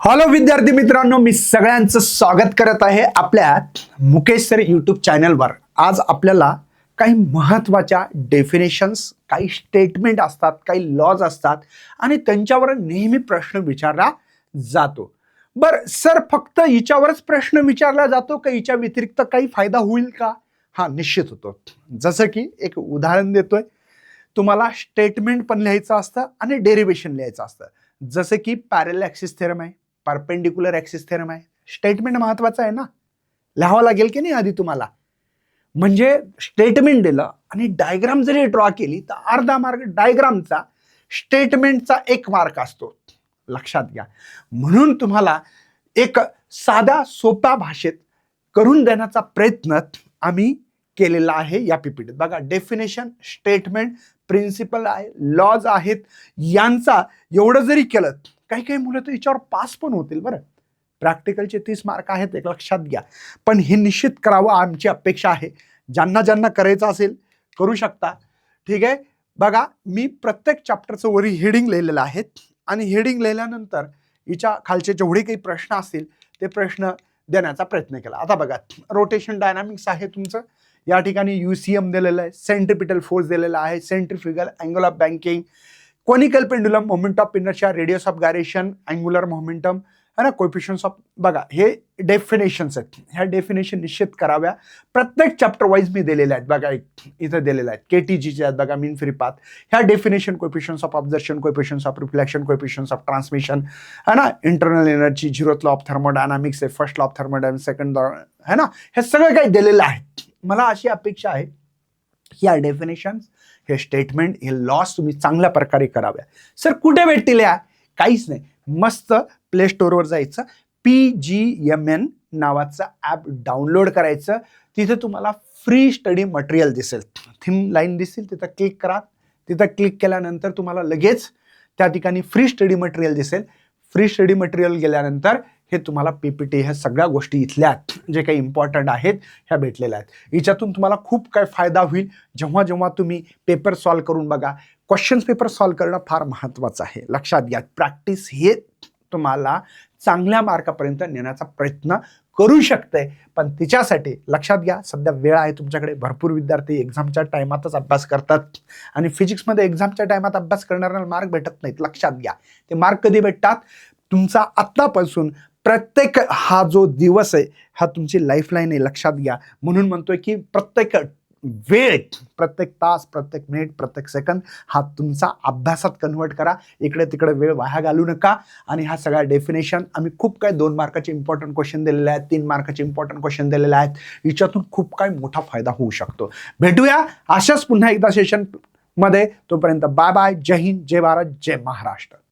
Hello विद्यार्थी मित्रांनो, मी सगळ्यांचं स्वागत करत आहे आपल्या मुकेश सर यूट्यूब चॅनलवर. आज आपल्याला काही महत्त्वाच्या डेफिनेशन्स, काही स्टेटमेंट असतात, काही लॉज असतात आणि त्यांच्यावर नेहमी प्रश्न विचारला जातो. बरं सर, फक्त हिच्यावरच प्रश्न विचारला जातो का हिच्या व्यतिरिक्त काही फायदा होईल का? हा, निश्चित होतो. जसं की एक उदाहरण देतोय, तुम्हाला स्टेटमेंट पण लिहायचं असतं आणि डेरिव्हेशन लिहायचं असतं. जसं की पॅरलल ॲक्सिस थेरम आहे, परपेंडिक्युलर ॲक्सिस थेरम आहे. स्टेटमेंट महत्वाचं आहे ना, लिहावं लागेल की नाही आधी तुम्हाला. म्हणजे स्टेटमेंट दिलं आणि डायग्राम जरी ड्रॉ केली तर अर्धा मार्क डायग्रामचा, स्टेटमेंटचा 1 मार्क असतो. लक्षात घ्या. म्हणून तुम्हाला एक साध्या सोप्या भाषेत करून देण्याचा प्रयत्न आम्ही केलेला आहे या पीपीटीत. बघा, डेफिनेशन, स्टेटमेंट, प्रिन्सिपल आहे, लॉज आहेत. यांचा एवढं जरी केलं, काही काही मुलं तर याच्यावर पास पण होतील बरं. प्रॅक्टिकलचे 30 मार्क आहेत, एक लक्षात घ्या. पण हे निश्चित करावं आमची अपेक्षा आहे. ज्यांना ज्यांना करायचं असेल करू शकता. ठीक आहे. बघा, मी प्रत्येक चॅप्टरचं वरी हेडिंग लिहिलेलं आहे आणि हेडिंग लिहिल्यानंतर हिच्या खालचे जेवढे काही प्रश्न असतील ते प्रश्न देण्याचा प्रयत्न केला. आता बघा, रोटेशन डायनामिक्स आहे तुमचं. या ठिकाणी UCM दिलेलं आहे, सेंट्रिपिटल फोर्स दिलेला आहे, centrifugal angle of banking, conical pendulum, moment of inertia, radius of gyration, angular momentum है ना, कोएफिशियंट्स ऑफ. बघा, हे डेफिनेशन्स आहेत. ह्या डेफिनेशन निश्चित कराव्या. प्रत्येक चॅप्टर वाईज मी दिलेले आहेत. बघा, इथं दिलेले आहेत KTGचे आहेत. बघा, मीन फ्री पाथ. ह्या definition, coefficients of observation, coefficients of reflection, coefficients of transmission है ना, internal energy, 0th law of thermodynamics आहे, 1st law of thermodynamics, 2nd law है ना, हे सगळं काही दिलेलं आहे. मला अशी अपेक्षा आहे या डेफिनेशन्स, हे स्टेटमेंट, हे लॉस तुम्ही चांगल्या प्रकारे कराव्या. सर कुठे भेटतील या? काहीच नाही. मस्त प्ले स्टोअरवर जायचं, PGMN नावाचं ॲप डाउनलोड करायचं. तिथे तुम्हाला फ्री स्टडी मटेरियल दिसेल, थीम लाईन दिसेल, तिथं क्लिक करा. तिथं क्लिक केल्यानंतर तुम्हाला लगेच त्या ठिकाणी फ्री स्टडी मटेरियल दिसेल. फ्री स्टडी मटेरियल गेल्यानंतर हे तुम्हाला PPT, ह्या सगळ्या गोष्टी इथल्या जे काही इम्पॉर्टंट आहेत ह्या भेटलेल्या आहेत. हिच्यातून तुम्हाला खूप काय फायदा होईल. जेव्हा जेव्हा तुम्ही पेपर सॉल्व्ह करून बघा, क्वेश्चन्स पेपर सॉल्व्ह करणं फार महत्त्वाचं आहे. लक्षात घ्या. प्रॅक्टिस हे तुम्हाला चांगल्या मार्कापर्यंत नेण्याचा प्रयत्न करू शकते. पण तिच्यासाठी लक्षात घ्या, सध्या वेळ आहे तुमच्याकडे. भरपूर विद्यार्थी एक्झामच्या टायमातच अभ्यास करतात आणि फिजिक्समध्ये एक्झामच्या टायमात अभ्यास करणाऱ्यांना मार्क भेटत नाहीत. लक्षात घ्या. ते मार्क कधी भेटतात? तुमचा आत्तापासून प्रत्येक हा जो दिवस आहे हा तुमची लाईफलाईन आहे. लक्षात घ्या. म्हणून म्हणतोय की प्रत्येक वेळ, प्रत्येक तास, प्रत्येक मिनिट, प्रत्येक सेकंद हा तुमचा अभ्यासात कन्वर्ट करा. इकडे तिकडे वेळ वाया घालू नका. आणि ह्या सगळ्या डेफिनेशन आम्ही खूप काही 2 मार्काचे इम्पॉर्टंट क्वेश्चन दिलेले आहेत, 3 मार्काचे इम्पॉर्टंट क्वेश्चन दिलेले आहेत. हिच्यातून खूप काही मोठा फायदा होऊ शकतो. भेटूया अशाच पुन्हा एकदा सेशन मध्ये. तोपर्यंत बाय बाय. जय हिंद, जय भारत, जय महाराष्ट्र.